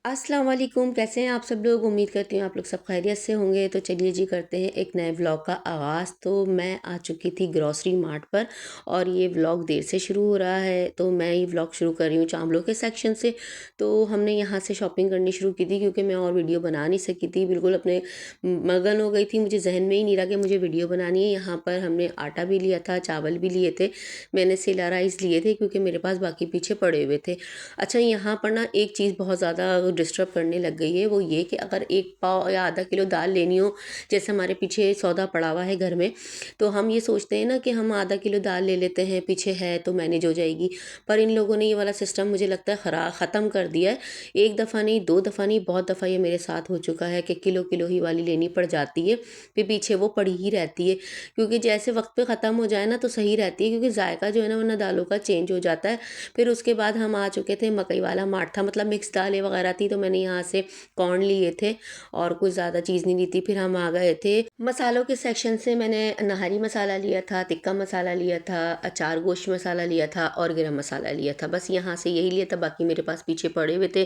अस्सलाम वालेकुम, कैसे हैं आप सब लोग। उम्मीद करती हूँ आप लोग सब खैरियत से होंगे। तो चलिए जी करते हैं एक नए व्लॉग का आगाज़। तो मैं आ चुकी थी ग्रॉसरी मार्ट पर और ये व्लॉग देर से शुरू हो रहा है, तो मैं ये व्लॉग शुरू कर रही हूँ चावलों के सेक्शन से। तो हमने यहाँ से शॉपिंग करनी शुरू की थी क्योंकि मैं और वीडियो बना नहीं सकी थी, बिल्कुल अपने मगन हो गई थी। मुझे जहन में ही नहीं रहा कि मुझे वीडियो बनानी है। यहाँ पर हमने आटा भी लिया था, चावल भी लिए थे, मैंने सेला राइस लिए थे क्योंकि मेरे पास बाकी पीछे पड़े हुए थे। अच्छा, यहाँ पर ना एक चीज़ बहुत ज़्यादा डिस्टर्ब करने लग गई है, वो ये कि अगर 1 पाव या आधा किलो दाल लेनी हो, जैसे हमारे पीछे सौदा पड़ा हुआ है घर में, तो हम ये सोचते हैं ना कि हम आधा किलो दाल ले लेते हैं, पीछे है तो मैनेज हो जाएगी। पर इन लोगों ने ये वाला सिस्टम मुझे लगता है ख़त्म कर दिया है। एक दफ़ा नहीं, 2 दफ़ा नहीं, बहुत दफ़ा ये मेरे साथ हो चुका है कि किलो ही वाली लेनी पड़ जाती है, फिर पीछे वो पड़ी ही रहती है। क्योंकि जैसे वक़्त पे ख़त्म हो जाए ना तो सही रहती है, क्योंकि जायका जो है ना वरना दालों का चेंज हो जाता है। फिर उसके बाद हम आ चुके थे, मकई वाला मार्ट था, मतलब मिक्स दालें वगैरह थी, तो मैंने यहाँ से कॉर्न लिए थे और कुछ ज़्यादा चीज़ नहीं ली थी। फिर हम आ गए थे मसालों के सेक्शन से। मैंने नहारी मसाला लिया था, टिक्का मसाला लिया था, अचार गोश्त मसाला लिया था और गरम मसाला लिया था। बस यहाँ से यही लिया था, बाकी मेरे पास पीछे पड़े हुए थे।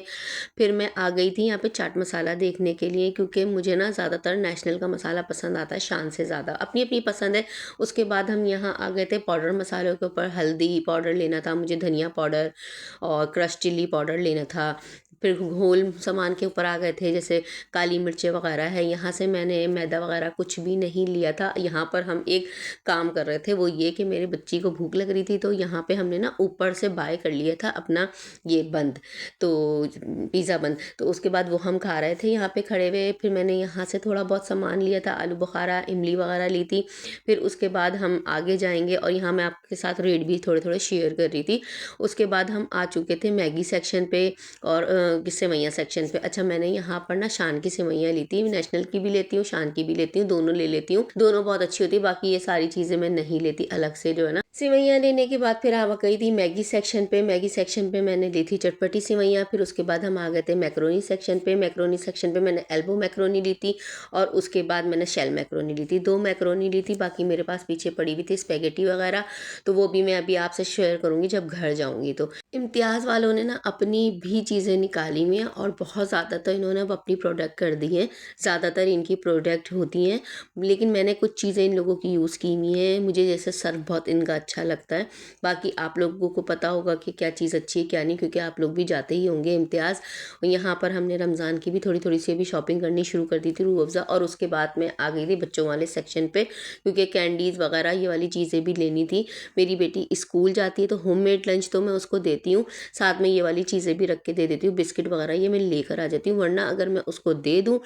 फिर मैं आ गई थी यहाँ पे चाट मसाला देखने के लिए, क्योंकि मुझे ना ज़्यादातर नेशनल का मसाला पसंद आता है, शान से ज़्यादा। अपनी अपनी पसंद है। उसके बाद हम यहाँ आ गए थे पाउडर मसालों के ऊपर। हल्दी पाउडर लेना था मुझे, धनिया पाउडर और क्रश चिल्ली पाउडर लेना था। फिर होल सामान के ऊपर आ गए थे, जैसे काली मिर्चें वगैरह है। यहाँ से मैंने मैदा वगैरह कुछ भी नहीं लिया था। यहाँ पर हम एक काम कर रहे थे, वो ये कि मेरे बच्ची को भूख लग रही थी, तो यहाँ पे हमने ना ऊपर से बाय कर लिया था अपना ये बंद, तो पिज़्ज़ा बंद। तो उसके बाद वो हम खा रहे थे यहाँ पे खड़े हुए। फिर मैंने यहाँ से थोड़ा बहुत सामान लिया था, आलू बुखारा, इमली वगैरह ली थी। फिर उसके बाद हम आगे जाएंगे और यहाँ मैं आपके साथ रेट भी थोड़े थोड़े शेयर कर रही थी। उसके बाद हम आ चुके थे मैगी सेक्शन पे और सेवइयाँ सेक्शन पे। अच्छा, मैंने यहाँ पर ना शान की सेवइयाँ ली थी, नेशनल की भी लेती हूँ, शान की भी लेती हूँ, दोनों ले लेती हूँ, दोनों बहुत अच्छी होती है। बाकी ये सारी चीज़ें मैं नहीं लेती अलग से, जो है ना। सेवइयाँ लेने के बाद फिर आ गई थी मैगी सेक्शन पे। मैगी सेक्शन पे मैंने ली थी चटपटी सेवइयाँ। फिर उसके बाद हम आ गए थे मैक्रोनी सेक्शन पे। मैक्रोनी सेक्शन पे मैंने एल्बो मैक्रोनी ली थी और उसके बाद मैंने शेल मैक्रोनी ली थी। 2 मैक्रोनी ली थी, बाकी मेरे पास पीछे पड़ी हुई थी स्पेगेटी वगैरह, तो वो भी मैं अभी आपसे शेयर करूँगी जब घर जाऊँगी। तो इम्तियाज़ वालों ने ना अपनी भी चीज़ें निकाली हुई हैं और बहुत ज़्यादा तो इन्होंने अब अपनी प्रोडक्ट कर दी हैं। ज़्यादातर इनकी प्रोडक्ट होती हैं, लेकिन मैंने कुछ चीज़ें इन लोगों की यूज़ की हुई हैं। मुझे जैसे सर्फ बहुत इनका अच्छा लगता है। बाकी आप लोगों को पता होगा कि क्या चीज़ अच्छी है क्या नहीं, क्योंकि आप लोग भी जाते ही होंगे इम्तियाज़। और यहाँ पर हमने रमज़ान की भी थोड़ी थोड़ी सी अभी शॉपिंग करनी शुरू कर दी थी, रूह अफ़ज़ा। और उसके बाद मैं आ गई थी बच्चों वाले सेक्शन पे, क्योंकि कैंडीज़ वगैरह ये वाली चीज़ें भी लेनी थी। मेरी बेटी स्कूल जाती है तो होममेड लंच तो मैं उसको देती हूँ, साथ में ये वाली चीज़ें भी रख के दे देती हूँ। बिस्किट वगैरह ये मैं लेकर आ जाती हूँ, वरना अगर मैं उसको दे दूँ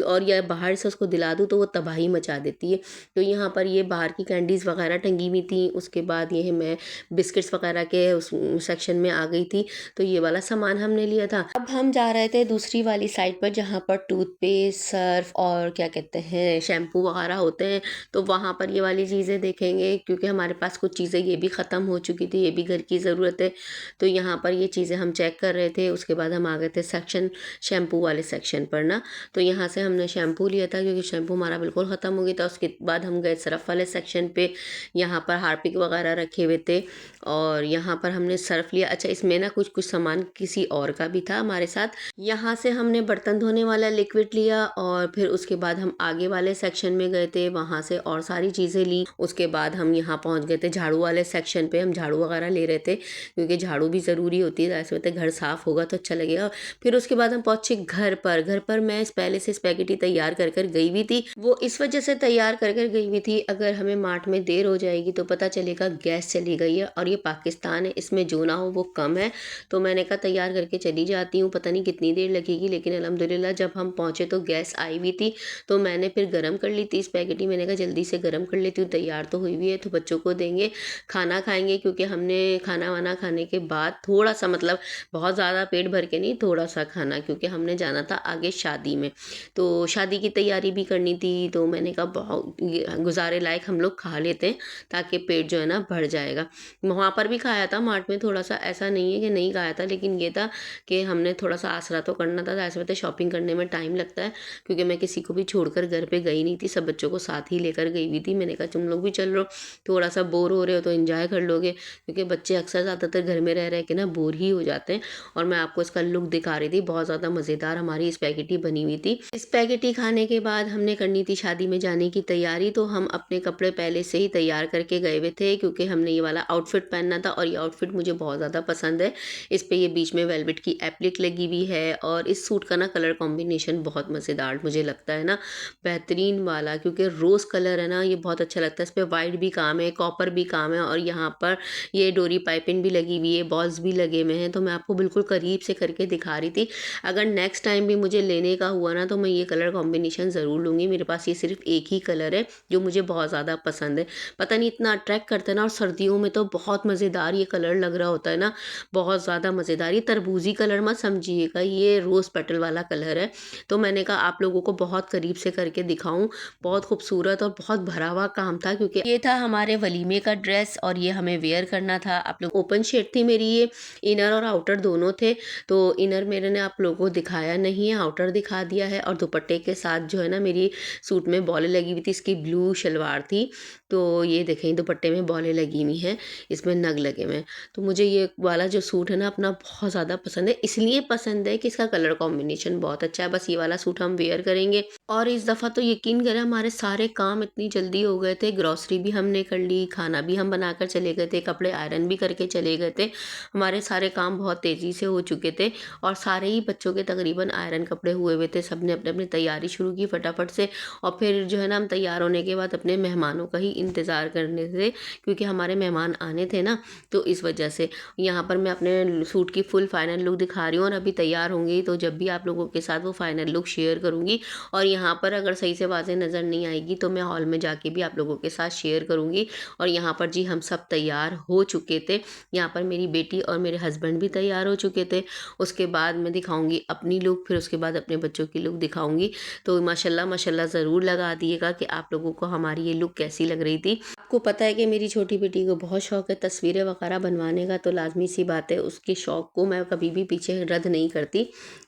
और या बाहर से उसको दिला दूँ तो वो तबाही मचा देती है। तो यहाँ पर ये बाहर की कैंडीज़ वगैरह टंगी हुई थी। उसके बाद ये मैं बिस्किट्स वगैरह के उस सेक्शन में आ गई थी, तो ये वाला सामान हमने लिया था। अब हम जा रहे थे दूसरी वाली साइड पर, जहाँ पर टूथपेस्ट, सर्फ और क्या कहते हैं शैम्पू वगैरह होते हैं। तो वहाँ पर ये वाली चीज़ें देखेंगे, क्योंकि हमारे पास कुछ चीज़ें ये भी ख़त्म हो चुकी थी, ये भी घर की ज़रूरत है। तो यहाँ पर ये चीज़ें हम चेक कर रहे थे। उसके बाद हम आ गए थे सेक्शन शैम्पू वाले सेक्शन पर ना। तो यहाँ से हमने शैम्पू लिया था क्योंकि शैम्पू हमारा बिल्कुल ख़त्म हो गया था। उसके बाद हम गए सर्फ वाले सेक्शन पे, यहाँ पर हार्पिक वगैरह रखे हुए थे और यहाँ पर हमने सर्फ लिया। अच्छा, इसमें ना कुछ कुछ सामान किसी और का भी था हमारे साथ। यहाँ से हमने बर्तन धोने वाला लिक्विड लिया और फिर उसके बाद हम आगे वाले सेक्शन में गए थे, वहाँ से और सारी चीज़ें ली। उसके बाद हम यहाँ पहुँच गए थे झाड़ू वाले सेक्शन पे। हम झाड़ू वगैरह ले रहे थे क्योंकि झाड़ू भी ज़रूरी होती है, ऐसे होता है घर साफ़ होगा तो अच्छा लगेगा। फिर उसके बाद हम पहुँचे घर पर। घर पर मैं पहले से स्पैगेटी तैयार कर कर गई हुई थी। वो इस वजह से तैयार कर कर गई हुई थी, अगर हमें मार्ट में देर हो जाएगी तो पता चलेगा गैस चली गई है, और ये पाकिस्तान है, इसमें जो ना हो वो कम है। तो मैंने कहा तैयार करके चली जाती हूँ, पता नहीं कितनी देर लगेगी। लेकिन अल्हम्दुलिल्लाह जब हम पहुँचे तो गैस आई हुई थी, तो मैंने फिर गर्म कर ली थी स्पैगेटी। मैंने कहा जल्दी से गर्म कर लेती हूँ, तैयार तो हुई हुई है, तो बच्चों को देंगे, खाना खाएंगे। क्योंकि हमने खाना वाना खाने के बाद थोड़ा सा, मतलब बहुत ज़्यादा पेट भर के नहीं, थोड़ा सा खाना, क्योंकि हमने जाना था आगे शादी में, तो शादी की तैयारी भी करनी थी। तो मैंने कहा बहुत गुजारे लायक हम लोग खा लेते हैं ताकि पेट जो है ना ना बढ़ जाएगा। वहाँ पर भी खाया था मार्ट में, थोड़ा-सा ऐसा नहीं है कि नहीं खाया था, लेकिन ये था कि हमने थोड़ा-सा आसरा तो करना था। ऐसे में तो शॉपिंग करने में टाइम लगता है, क्योंकि मैं किसी को भी छोड़कर घर पे गई नहीं थी, सब बच्चों को साथ ही लेकर गई हुई थी। मैंने कहा तुम लोग भी चल लो, थोड़ा-सा बोर हो रहे हो तो एन्जॉय कर लोगे, क्योंकि बच्चे अक्सर ज़्यादातर घर में रह के ना बोर ही हो जाते हैं। और मैं आपको इसका लुक दिखा रही थी, बहुत ज़्यादा मज़ेदार हमारी स्पैगेटी बनी हुई थी। स्पैगेटी खाने के बाद हमने करनी थी शादी में जाने की तैयारी, तो हम अपने कपड़े पहले से ही तैयार करके गए हुए थे, क्योंकि हमने ये वाला आउटफिट पहनना था और ये आउटफिट मुझे बहुत ज़्यादा पसंद है। इस पे ये बीच में वेलवेट की एप्लिक लगी हुई है और इस सूट का ना कलर कॉम्बिनेशन बहुत मज़ेदार मुझे लगता है ना, बेहतरीन वाला, क्योंकि रोज़ कलर है ना, ये बहुत अच्छा लगता है। इस पे वाइट भी काम है, कॉपर भी काम है और यहाँ पर ये डोरी पाइपिंग भी लगी हुई है, बॉल्स भी लगे हुए हैं। तो मैं आपको बिल्कुल करीब से करके दिखा रही थी। अगर नेक्स्ट टाइम भी मुझे लेने का हुआ ना, तो मैं ये कलर कॉम्बिनेशन ज़रूर लूँगी। मेरे पास ये सिर्फ एक ही कलर है जो मुझे बहुत ज़्यादा पसंद है। पता नहीं इतना अट्रैक्ट करता है ना, और सर्दियों में तो बहुत मज़ेदार ये कलर लग रहा होता है ना, बहुत ज़्यादा मज़ेदार। ये तरबूजी कलर मत समझिएगा, ये रोज़ पेटल वाला कलर है। तो मैंने कहा आप लोगों को बहुत करीब से करके दिखाऊँ। बहुत खूबसूरत और बहुत भरा हुआ काम था, क्योंकि ये था हमारे वलीमे का ड्रेस और ये हमें वेयर करना था। आप लोग ओपन शेड थी मेरी, ये इनर और आउटर दोनों थे। तो इनर मेरे ने आप लोगों को दिखाया नहीं है, आउटर दिखा दिया है। और दुपट्टे के साथ जो है ना, मेरी सूट में बॉलें लगी हुई थी, इसकी ब्लू शलवार थी। तो ये देखें दुपट्टे में बॉलें लगी हुई हैं, इसमें नग लगे हुए हैं। तो मुझे ये वाला जो सूट है ना अपना बहुत ज़्यादा पसंद है, इसलिए पसंद है कि इसका कलर कॉम्बिनेशन बहुत अच्छा है। बस ये वाला सूट हम वेयर करेंगे। और इस दफ़ा तो यकीन करें हमारे सारे काम इतनी जल्दी हो गए थे, ग्रॉसरी भी हमने कर ली, खाना भी हम बनाकर चले गए थे, कपड़े आयरन भी करके चले गए थे। हमारे सारे काम बहुत तेज़ी से हो चुके थे और सारे ही बच्चों के तकरीबन आयरन कपड़े हुए हुए थे। सब ने अपने अपनी तैयारी शुरू की फटाफट से। और फिर जो है ना, हम तैयार होने के बाद अपने मेहमानों का ही इंतज़ार करने थे, क्योंकि हमारे मेहमान आने थे ना, तो इस वजह से। यहाँ पर मैं अपने सूट की फुल फाइनल लुक दिखा रही हूँ, और अभी तैयार होंगी तो जब भी आप लोगों के साथ वो फाइनल लुक शेयर करूँगी। और यहाँ पर अगर सही से बातें नज़र नहीं आएगी तो मैं हॉल में जाके भी आप लोगों के साथ शेयर करूँगी। और यहाँ पर जी हम सब तैयार हो चुके थे। यहाँ पर मेरी बेटी और मेरे हस्बैंड भी तैयार हो चुके थे। उसके बाद मैं दिखाऊँगी अपनी लुक, फिर उसके बाद अपने बच्चों की लुक दिखाऊँगी। तो माशाल्लाह माशाल्लाह ज़रूर लगा दिएगा कि आप लोगों को हमारी ये लुक कैसी लग रही थी। आपको पता है कि मेरी छोटी बेटी को बहुत शौक है तस्वीरें वगैरह बनवाने का, तो लाज़मी सी बात है उसके शौक़ को मैं कभी भी पीछे रद्द नहीं करती,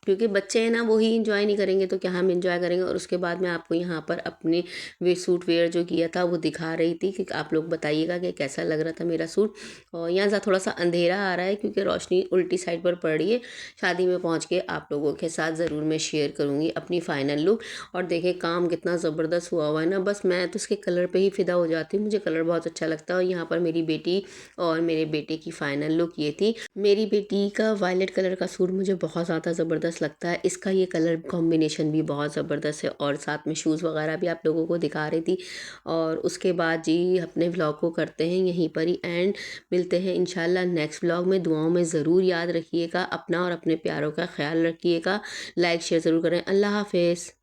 क्योंकि बच्चे हैं ना, वो ही एंजॉय नहीं करेंगे तो क्या हम एंजॉय करेंगे। और उसके बाद मैं आपको यहाँ पर अपने वे सूट वेयर जो किया था वो दिखा रही थी कि आप लोग बताइएगा कि कैसा लग रहा था मेरा सूट। और यहाँ से थोड़ा सा अंधेरा आ रहा है क्योंकि रोशनी उल्टी साइड पर पड़ रही है। शादी में पहुँच के आप लोगों के साथ ज़रूर मैं शेयर करूँगी अपनी फ़ाइनल लुक। और देखें काम कितना ज़बरदस्त हुआ हुआ है ना, बस मैं तो उसके कलर पे ही फ़िदा हो जाती हूँ, मुझे कलर बहुत अच्छा लगता है। और यहाँ पर मेरी बेटी और मेरे बेटे की फ़ाइनल लुक ये थी। मेरी बेटी का वायलेट कलर का सूट मुझे बहुत ज़्यादा ज़बरदस्त लगता है, इसका ये कलर कॉम्बिनेशन भी बहुत ज़बरदस्त है। और साथ में शूज़ वगैरह भी आप लोगों को दिखा रही थी। और उसके बाद जी अपने व्लॉग को करते हैं यहीं पर ही एंड। मिलते हैं इंशाल्लाह नेक्स्ट व्लॉग में। दुआओं में ज़रूर याद रखिएगा अपना और अपने प्यारों का ख्याल रखिएगा। लाइक शेयर ज़रूर करें। अल्लाह हाफ़िज़।